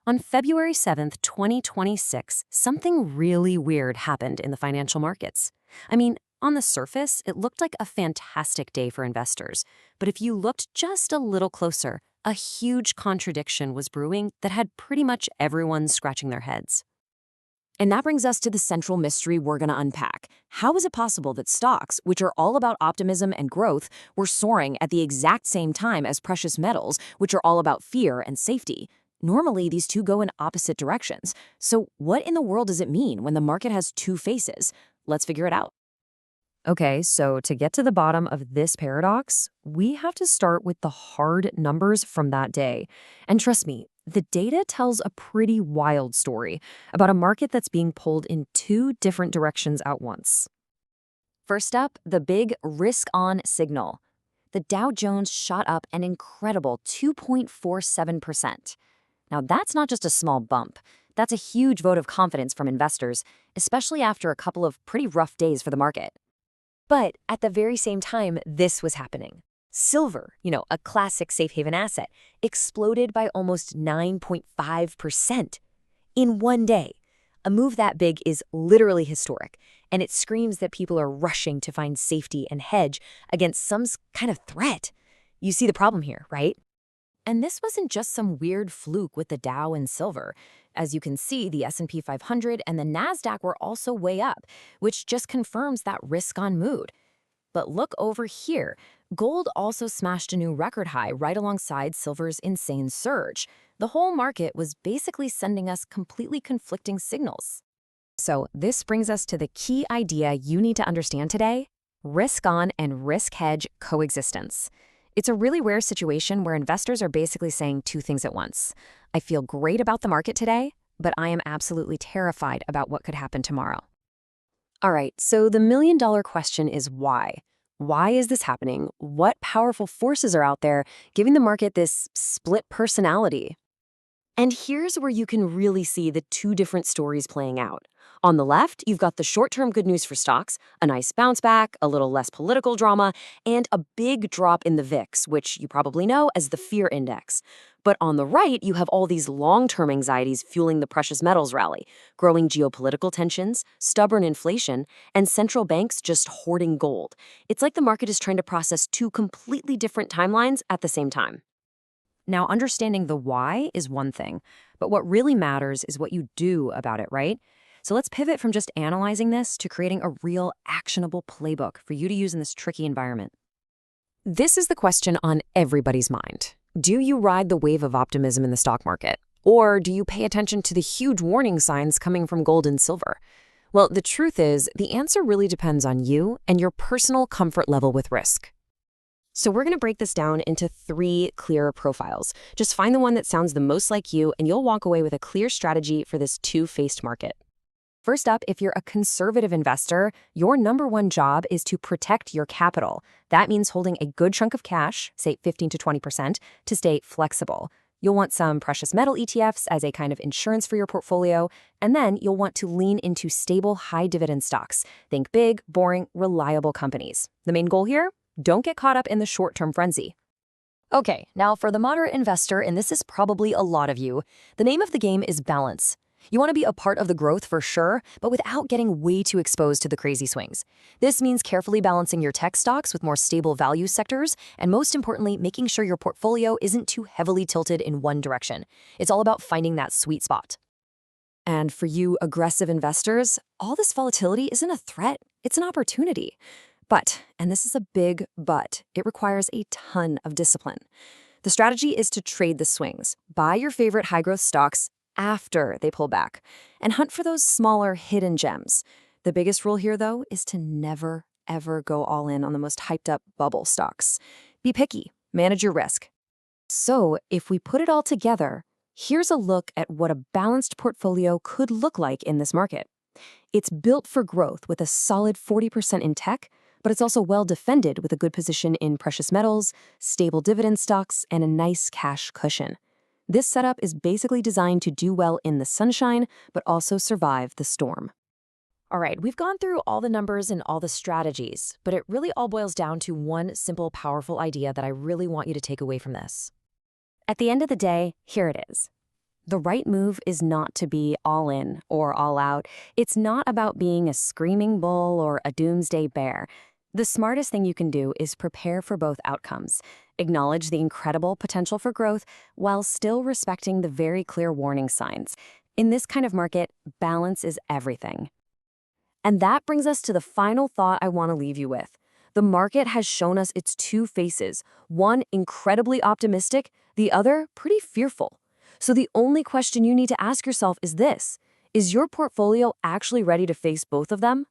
On February 7th, 2026, something really weird happened in the financial markets. I mean, on the surface, it looked like a fantastic day for investors. But if you looked just a little closer, a huge contradiction was brewing that had pretty much everyone scratching their heads. And that brings us to the central mystery we're going to unpack. How is it possible that stocks, which are all about optimism and growth, were soaring at the exact same time as precious metals, which are all about fear and safety? Normally, these two go in opposite directions. So what in the world does it mean when the market has two faces? Let's figure it out. Okay, so to get to the bottom of this paradox, we have to start with the hard numbers from that day. And trust me, the data tells a pretty wild story about a market that's being pulled in two different directions at once. First up, the big risk-on signal. The Dow Jones shot up an incredible 2.47%. Now, that's not just a small bump. That's a huge vote of confidence from investors, especially after a couple of pretty rough days for the market. But at the very same time this was happening, silver, a classic safe haven asset, exploded by almost 9.5% in one day. A move that big is literally historic, and it screams that people are rushing to find safety and hedge against some kind of threat. You see the problem here, right? And this wasn't just some weird fluke with the Dow and silver. As you can see, the S&P 500 and the Nasdaq were also way up, which just confirms that risk-on mood. But look over here. Gold also smashed a new record high right alongside silver's insane surge. The whole market was basically sending us completely conflicting signals. So this brings us to the key idea you need to understand today: risk-on and risk-hedge coexistence. It's a really rare situation where investors are basically saying two things at once. I feel great about the market today, but I am absolutely terrified about what could happen tomorrow. All right, so the million-dollar question is why? Why is this happening? What powerful forces are out there giving the market this split personality? And here's where you can really see the two different stories playing out. On the left, you've got the short-term good news for stocks, a nice bounce back, a little less political drama, and a big drop in the VIX, which you probably know as the fear index. But on the right, you have all these long-term anxieties fueling the precious metals rally: growing geopolitical tensions, stubborn inflation, and central banks just hoarding gold. It's like the market is trying to process two completely different timelines at the same time. Now, understanding the why is one thing, but what really matters is what you do about it, right? So let's pivot from just analyzing this to creating a real actionable playbook for you to use in this tricky environment. This is the question on everybody's mind. Do you ride the wave of optimism in the stock market? Or do you pay attention to the huge warning signs coming from gold and silver? Well, the truth is, the answer really depends on you and your personal comfort level with risk. So we're going to break this down into three clear profiles. Just find the one that sounds the most like you, and you'll walk away with a clear strategy for this two-faced market. First up, if you're a conservative investor, your number one job is to protect your capital. That means holding a good chunk of cash, say 15 to 20%, to stay flexible. You'll want some precious metal ETFs as a kind of insurance for your portfolio, and then you'll want to lean into stable, high-dividend stocks. Think big, boring, reliable companies. The main goal here? Don't get caught up in the short-term frenzy. Okay, now for the moderate investor, and this is probably a lot of you, the name of the game is balance. You want to be a part of the growth for sure, but without getting way too exposed to the crazy swings. This means carefully balancing your tech stocks with more stable value sectors, and most importantly, making sure your portfolio isn't too heavily tilted in one direction. It's all about finding that sweet spot. And for you aggressive investors, all this volatility isn't a threat, it's an opportunity. But, and this is a big but, it requires a ton of discipline. The strategy is to trade the swings. Buy your favorite high-growth stocks after they pull back, and hunt for those smaller hidden gems. The biggest rule here, though, is to never, ever go all in on the most hyped-up bubble stocks. Be picky, manage your risk. So, if we put it all together, here's a look at what a balanced portfolio could look like in this market. It's built for growth with a solid 40% in tech, but it's also well defended with a good position in precious metals, stable dividend stocks, and a nice cash cushion. This setup is basically designed to do well in the sunshine, but also survive the storm. All right, we've gone through all the numbers and all the strategies, but it really all boils down to one simple, powerful idea that I really want you to take away from this. At the end of the day, here it is. The right move is not to be all in or all out. It's not about being a screaming bull or a doomsday bear. The smartest thing you can do is prepare for both outcomes. Acknowledge the incredible potential for growth while still respecting the very clear warning signs. In this kind of market, balance is everything. And that brings us to the final thought I want to leave you with. The market has shown us its two faces, one incredibly optimistic, the other pretty fearful. So the only question you need to ask yourself is this: is your portfolio actually ready to face both of them?